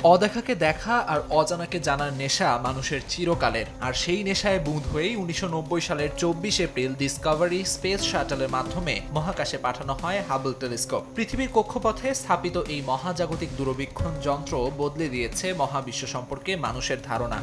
অদেখাকে দেখা আর অজানাকে জানার নেশা মানুষের চিরকালের, আর সেই নেশায় বুঁদ হয়েই 1990 সালের 24 এপ্রিল ডিসকভারি স্পেস শাটলের মাধ্যমে মহাকাশে পাঠানো হয় হাবল টেলিস্কোপ। পৃথিবীর কক্ষপথে স্থাপিত এই মহাজাগতিক দূরবীক্ষণ যন্ত্র বদলে দিয়েছে মহাবিশ্ব সম্পর্কে মানুষের ধারণা।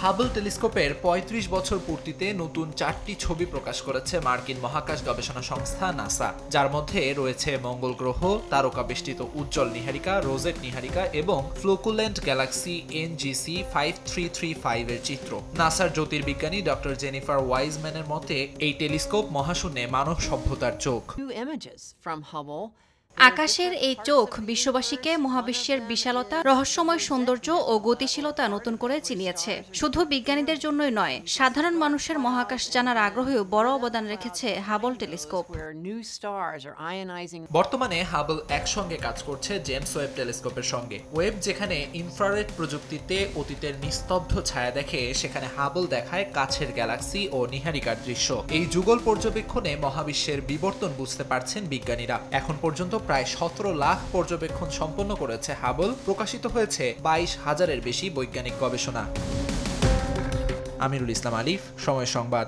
হাবল টেলিস্কোপের ৩৫ বছর পূর্তিতে নতুন 4টি ছবি প্রকাশ করেছে মার্কিন মহাকাশ গবেষণা সংস্থা নাসা, যার মধ্যে রয়েছে মঙ্গল গ্রহ, তারকা বেষ্টিত উজ্জ্বল নীহারিকা রোজেট নীহারিকা এবং ফ্লোকুল্যান্ট গ্যালাক্সি NGC 5335 এর চিত্র। নাসার জ্যোতির্বিজ্ঞানী ডক্টর জেনিফার ওয়াইজম্যানের মতে এই টেলিস্কোপ মহাশূন্যে মানব সভ্যতার চোখ। আকাশের এই চোখ বিশ্ববাসীকে মহাবিশ্বের বিশালতা, রহস্যময় সৌন্দর্য ও গতিশীলতা নতুন করে চিনিয়েছে। শুধু বিজ্ঞানীদের জন্যই নয়, সাধারণ মানুষের মহাকাশ জানার আগ্রহেও বড় অবদান রেখেছে হাবল টেলিস্কোপ। বর্তমানে হাবল একসঙ্গে কাজ করছে জেমস ওয়েব টেলিস্কোপের সঙ্গে। ওয়েব যেখানে ইনফ্রারেড প্রযুক্তিতে অতীতের নিস্তব্ধ ছায়া দেখে, সেখানে হাবল দেখায় কাছের গ্যালাক্সি ও নীহারিকার দৃশ্য। এই যুগল পর্যবেক্ষণে মহাবিশ্বের বিবর্তন বুঝতে পারছেন বিজ্ঞানীরা। এখন পর্যন্ত প্রায় 17 লাখ পর্যবেক্ষণ সম্পন্ন করেছে হাবল। প্রকাশিত হয়েছে 22,000-এর বেশি বৈজ্ঞানিক গবেষণা। আমিরুল ইসলাম আলিফ, সময় সংবাদ।